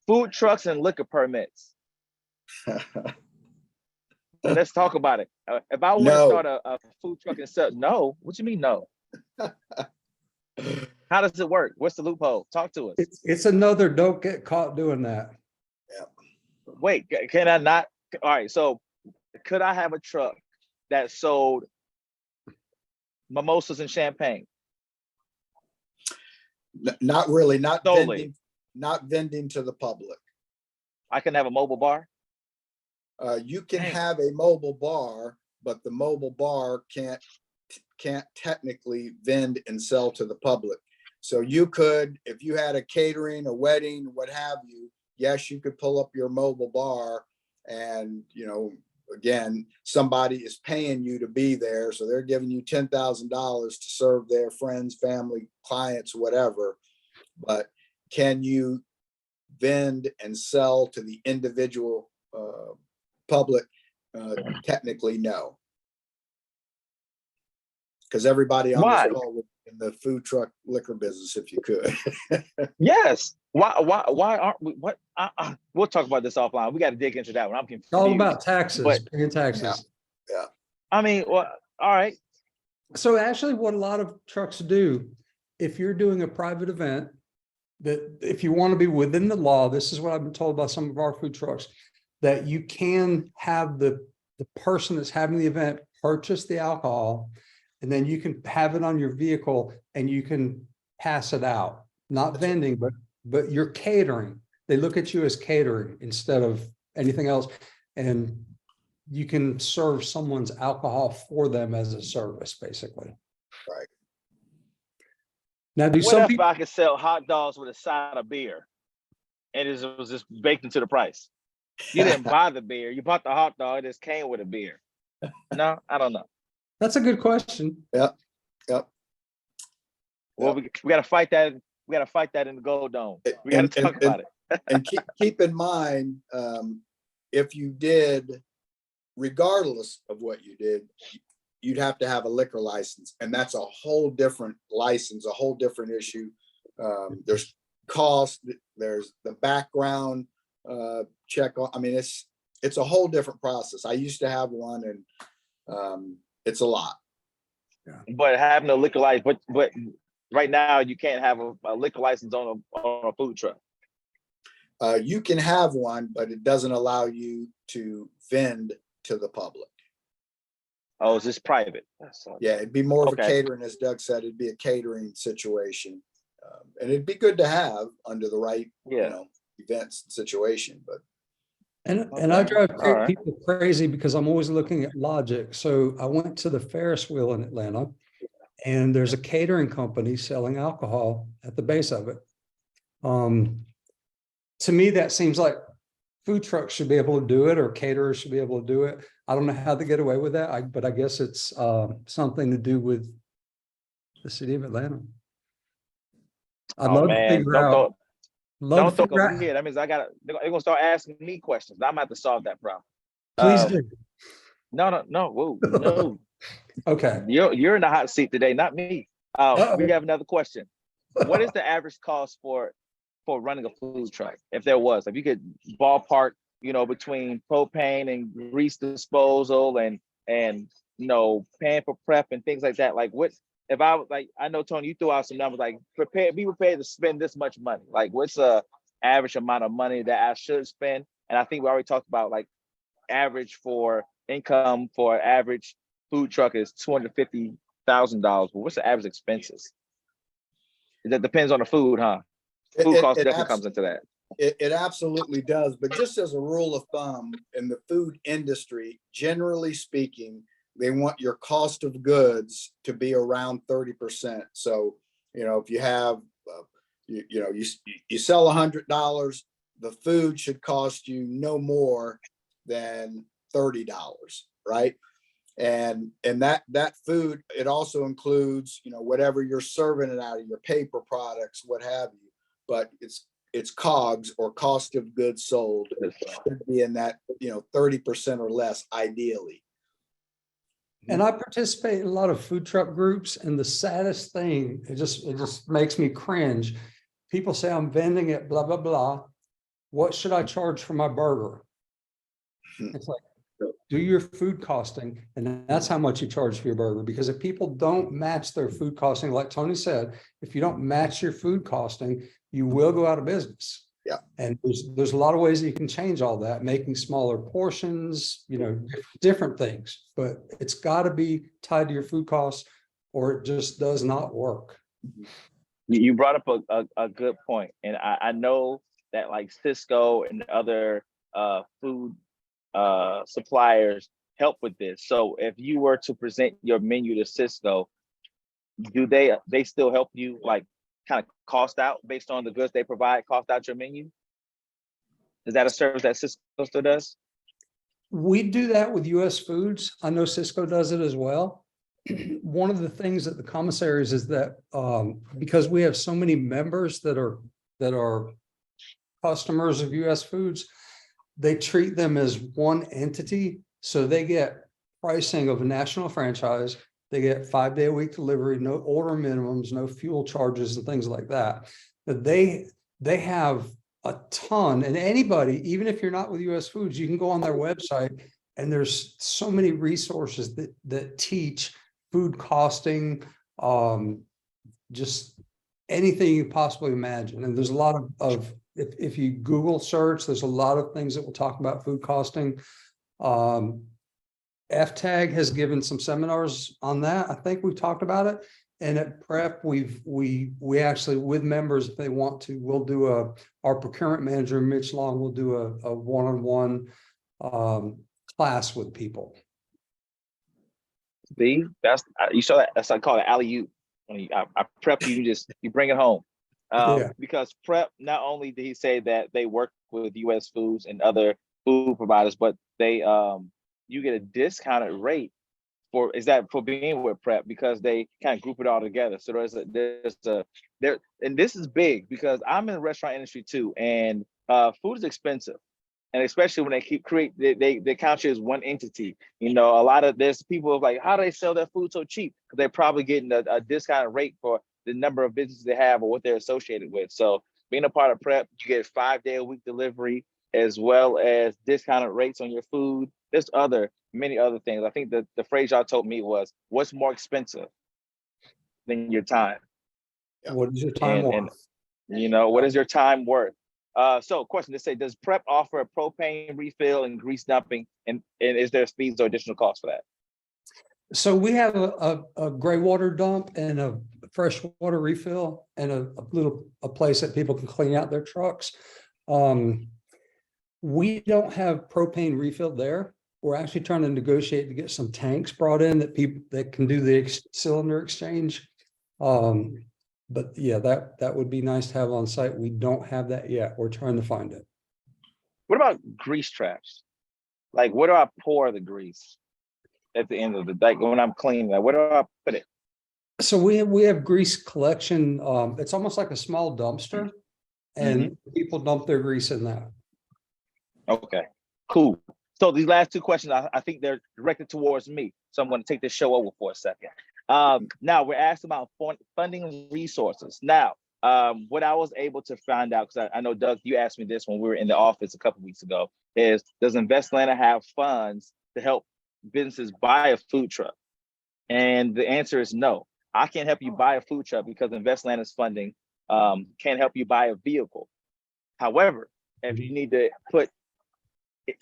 food trucks and liquor permits. Let's talk about it. If I want to start a food truck and sell, no. What you mean no? How does it work? What's the loophole? Talk to us. It's another don't get caught doing that. Yeah. Wait, can I not? All right. So could I have a truck that sold mimosas and champagne? Not really. Not solely. Not vending to the public. I can have a mobile bar? You can have a mobile bar, but the mobile bar can't technically vend and sell to the public. So you could, if you had a catering, a wedding, what have you, yes, you could pull up your mobile bar and, again, somebody is paying you to be there, so they're giving you $10,000 to serve their friends, family, clients, whatever. But can you vend and sell to the individual public? Technically, no. Because everybody on Why? this call would be in the food truck liquor business if you could. Yes. Why aren't we? What? We'll talk about this offline. We got to dig into that one. I'm confused. It's all about taxes, But paying taxes. Yeah. I mean, well, all right. So actually what a lot of trucks do, if you're doing a private event, that if you want to be within the law, this is what I've been told by some of our food trucks, that you can have the person that's having the event purchase the alcohol, and then you can have it on your vehicle and you can pass it out, not vending, but you're catering. They look at you as catering instead of anything else. And you can serve someone's alcohol for them as a service, basically. Right. Now, do What some if people, I could sell hot dogs with a side of beer, and it was just baked into the price? You didn't buy the beer; you bought the hot dog. It just came with a beer. No, I don't know. that's a good question. Yep. Well, we got to fight that. We got to fight that in the Gold Dome. We got to talk about it. And keep in mind, if you did, regardless of what you did, you'd have to have a liquor license, and that's a whole different license, a whole different issue. There's cost, there's the background check. I mean, it's a whole different process. I used to have one, and it's a lot. But having a liquor license, but right now you can't have a liquor license on a food truck. You can have one, but it doesn't allow you to vend to the public. Oh, is this private? Yeah, it'd be more of a Okay. catering, as Doug said, it'd be a catering situation. And it'd be good to have under the right, Yeah. events situation, but And I Okay. drive All right. people crazy because I'm always looking at logic. So I went to the Ferris wheel in Atlanta, and there's a catering company selling alcohol at the base of it. To me, that seems like food trucks should be able to do it, or caterers should be able to do it. I don't know how they get away with that, but I guess it's something to do with the city of Atlanta. I'd Oh love to man, figure out. don't throw over here. That means they're gonna start asking me questions. I'm gonna have to solve that problem. Please do. No, whoa, no. Okay. You're in the hot seat today, not me. Uh-oh. We have another question. What is the average cost for running a food truck? If there was, if you could ballpark, between propane and grease disposal and paying for prep and things like that. Like what if I was like, I know Tony, you threw out some numbers, like be prepared to spend this much money. Like what's the average amount of money that I should spend? And I think we already talked about like average for income for an average food truck is $250,000. But what's the average expenses? That depends on the food, huh? Food cost definitely comes into that. It absolutely does. But just as a rule of thumb, in the food industry, generally speaking, they want your cost of goods to be around 30%. So, if you have, you sell $100, the food should cost you no more than $30, right? And that food, it also includes, whatever you're serving it out of, your paper products, what have you. But it's COGS, or cost of goods sold, should be in that 30% or less, ideally. And I participate in a lot of food truck groups, and the saddest thing, it just makes me cringe. People say, I'm vending it, blah, blah, blah. What should I charge for my burger? It's like, do your food costing, and that's how much you charge for your burger. Because if people don't match their food costing, like Tony said, if you don't match your food costing, you will go out of business. Yeah. And there's a lot of ways that you can change all that, making smaller portions, different things, but it's got to be tied to your food costs, or it just does not work. You brought up a good point, and I know that like Cisco and other food suppliers help with this. So if you were to present your menu to Cisco, do they still help you like kind of cost out based on the goods they provide, cost out your menu? Is that a service that Cisco still does? We do that with US Foods. I know Cisco does it as well. One of the things at the commissaries is that because we have so many members that are customers of US Foods, they treat them as one entity. So they get pricing of a national franchise. They get 5-day-a-week delivery, no order minimums, no fuel charges and things like that. But they have a ton, and anybody, even if you're not with US Foods, you can go on their website and there's so many resources that teach food costing, just anything you possibly imagine. And there's a lot of if you Google search, there's a lot of things that will talk about food costing. FTAG has given some seminars on that. I think we've talked about it. And at Prep, we actually, with members, if they want to, we'll do our procurement manager, Mitch Long, will do a one-on-one class with people. See, you saw that. That's what I call it alley-oop. When I prep you, you bring it home. Yeah. Because Prep, not only did he say that they work with US Foods and other food providers, but they you get a discounted rate for being with Prep, because they kind of group it all together. So and this is big because I'm in the restaurant industry too, and food is expensive. And especially when they count you as one entity. You know, there's people like, how do they sell their food so cheap? Because they're probably getting a discounted rate for the number of businesses they have or what they're associated with. So being a part of Prep, you get 5-day-a-week delivery, as well as discounted rates on your food. There's many other things. I think the phrase y'all told me was, what's more expensive than your time? What is your time worth? And what is your time worth? So question to say, does Prep offer a propane refill and grease dumping? And is there fees or additional costs for that? So we have a gray water dump and a fresh water refill and a place that people can clean out their trucks. We don't have propane refill there. We're actually trying to negotiate to get some tanks brought in that can do the cylinder exchange. But yeah, that would be nice to have on site. We don't have that yet. We're trying to find it. What about grease traps? Like, where do I pour the grease at the end of the day when I'm cleaning? Like, where do I put it? So we have grease collection. It's almost like a small dumpster, and people dump their grease in that. Okay, cool. So these last two questions, I think they're directed towards me. So I'm going to take this show over for a second. Now we're asked about funding resources. Now, what I was able to find out, because I know, Doug, you asked me this when we were in the office a couple of weeks ago, is does Invest Atlanta have funds to help businesses buy a food truck? And the answer is no. I can't help you buy a food truck because Invest Atlanta's funding can't help you buy a vehicle. However, if you need to put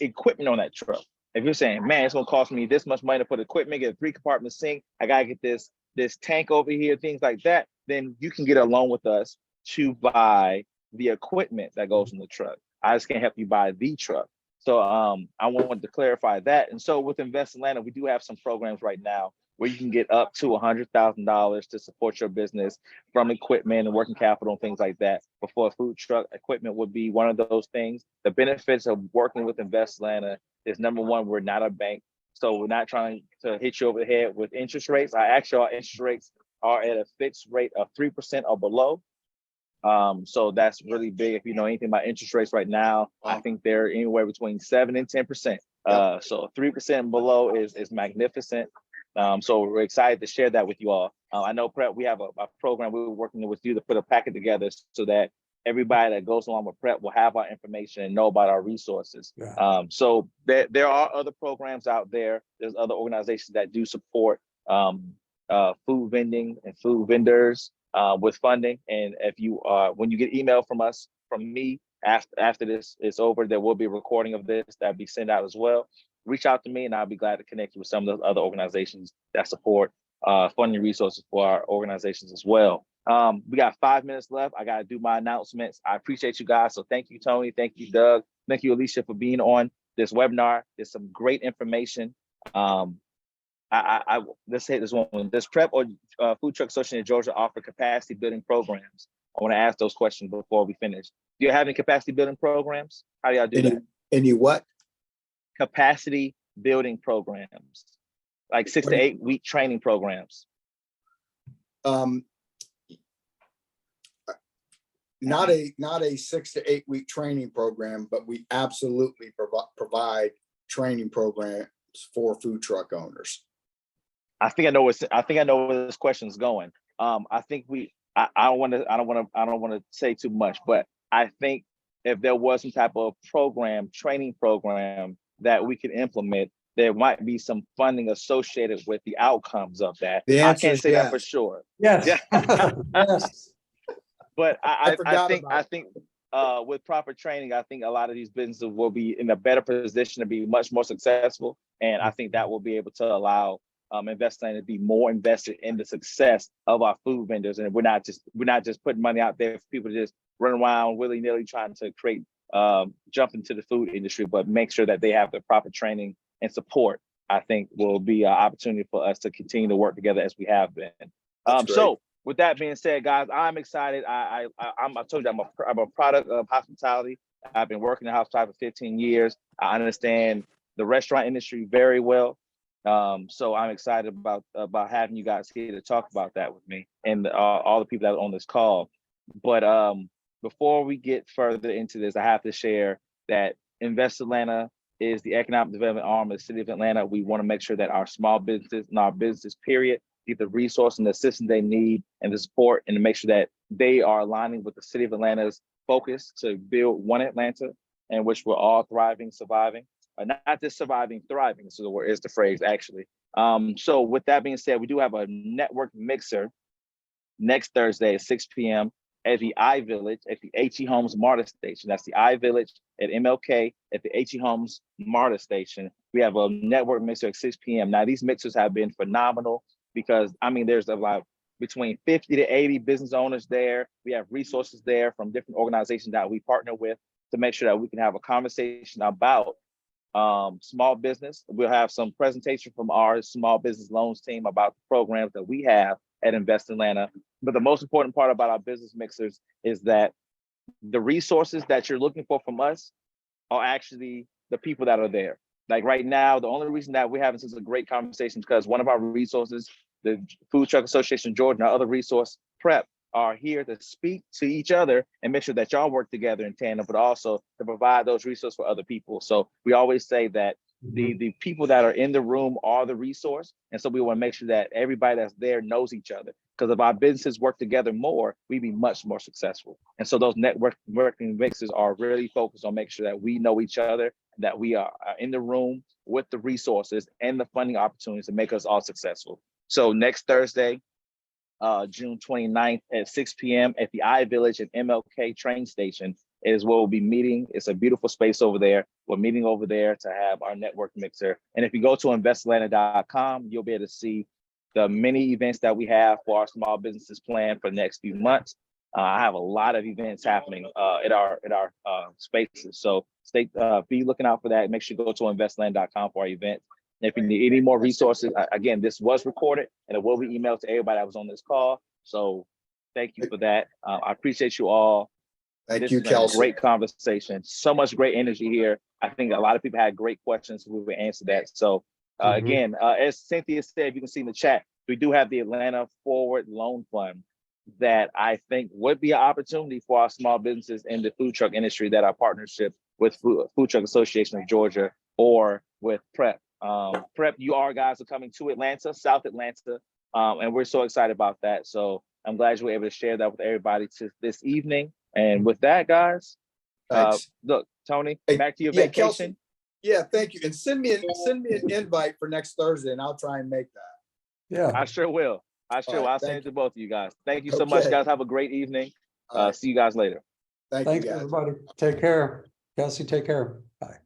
equipment on that truck, if you're saying, man, it's gonna cost me this much money to put equipment, get a 3-compartment sink, I gotta get this tank over here, things like that, then you can get a loan with us to buy the equipment that goes in the truck. I just can't help you buy the truck. So I wanted to clarify that. And so with Invest Atlanta, we do have some programs right now where you can get up to $100,000 to support your business from equipment and working capital and things like that. Before a food truck, equipment would be one of those things. The benefits of working with Invest Atlanta is, number one, we're not a bank. So we're not trying to hit you over the head with interest rates. Our interest rates are at a fixed rate of 3% or below. So that's really big. If you know anything about interest rates right now, I think they're anywhere between 7 and 10%. So 3% and below is magnificent. So we're excited to share that with you all. I know Prep, we have a program we're working with you to put a packet together so that everybody that goes along with Prep will have our information and know about our resources. Yeah. So there are other programs out there. There's other organizations that do support food vending and food vendors with funding. And if you when you get email from me after this is over, there will be a recording of this that'll be sent out as well. Reach out to me and I'll be glad to connect you with some of those other organizations that support funding resources for our organizations as well. We got 5 minutes left. I got to do my announcements. I appreciate you guys. So thank you, Tony. Thank you, Doug. Thank you, Alicia, for being on this webinar. There's some great information. Let's say this one. Does Prep or Food Truck Association of Georgia offer capacity building programs? I want to ask those questions before we finish. Do you have any capacity building programs? How do y'all do that? Any what? capacity building programs, like 6 to 8 week training programs. Not a 6 to 8 week training program, but we absolutely provide training programs for food truck owners. I think I know where this question's going. I think I don't want to say too much, but I think if there was some type of training program that we could implement, there might be some funding associated with the outcomes of that. I can't say that for sure. Yes. Yeah. Yes. But I think with proper training, I think a lot of these businesses will be in a better position to be much more successful. And I think that will be able to allow investors to be more invested in the success of our food vendors. And we're not just putting money out there for people to just run around willy-nilly trying to create jump into the food industry, but make sure that they have the proper training and support. I think will be an opportunity for us to continue to work together as we have been. So with that being said, guys, I'm excited. I told you I'm a product of hospitality. I've been working in hospitality for 15 years. I understand the restaurant industry very well. So I'm excited about having you guys here to talk about that with me and all the people that are on this call. But before we get further into this, I have to share that Invest Atlanta is the economic development arm of the city of Atlanta. We want to make sure that our small businesses and our businesses, period, get the resource and the assistance they need and the support, and to make sure that they are aligning with the city of Atlanta's focus to build one Atlanta in which we're all thriving, surviving, not just surviving, thriving. So the word is the phrase actually. So with that being said, we do have a network mixer next Thursday at 6 p.m. at the iVillage at the H.E. Holmes MARTA station. That's the iVillage at MLK at the H.E. Holmes MARTA station. We have a network mixer at 6 p.m. Now, these mixers have been phenomenal because, I mean, there's about between 50 to 80 business owners there. We have resources there from different organizations that we partner with to make sure that we can have a conversation about small business. We'll have some presentation from our small business loans team about the programs that we have at Invest Atlanta. But the most important part about our business mixers is that the resources that you're looking for from us are actually the people that are there. Like right now, the only reason that we're having such a great conversation is because one of our resources, the Food Truck Association of Georgia, and our other resource, Prep, are here to speak to each other and make sure that y'all work together in tandem, but also to provide those resources for other people. So we always say that the people that are in the room are the resource. And so we want to make sure that everybody that's there knows each other. Because if our businesses work together more, we'd be much more successful. And so those networking mixes are really focused on making sure that we know each other, that we are in the room with the resources and the funding opportunities to make us all successful. So next Thursday, June 29th at 6 p.m. at the iVillage and MLK train station is where we'll be meeting. It's a beautiful space over there. We're meeting over there to have our network mixer. And if you go to investatlanta.com, you'll be able to see the many events that we have for our small businesses planned for the next few months. I have a lot of events happening at our spaces. So be looking out for that. Make sure you go to investatlanta.com for our events. And if you need any more resources, again, this was recorded and it will be emailed to everybody that was on this call. So thank you for that. I appreciate you all. Thank you, Kelsey. Great conversation. So much great energy here. I think a lot of people had great questions. We will answer that. So again, as Cynthia said, you can see in the chat, we do have the Atlanta Forward Loan Fund that I think would be an opportunity for our small businesses in the food truck industry that are partnership with Food Truck Association of Georgia or with Prep. Prep, you guys are coming to Atlanta, South Atlanta, and we're so excited about that. So I'm glad you were able to share that with everybody this evening. And with that, guys, look, Tony, back to your vacation. Kelsey, yeah, thank you. And send me an invite for next Thursday, and I'll try and make that. Yeah, I sure will. I'll send it to both of you guys. Thank you so Okay. much, guys. Have a great evening. See you guys later. Thank thanks you, guys. everybody. Take care. Kelsey, take care. Bye.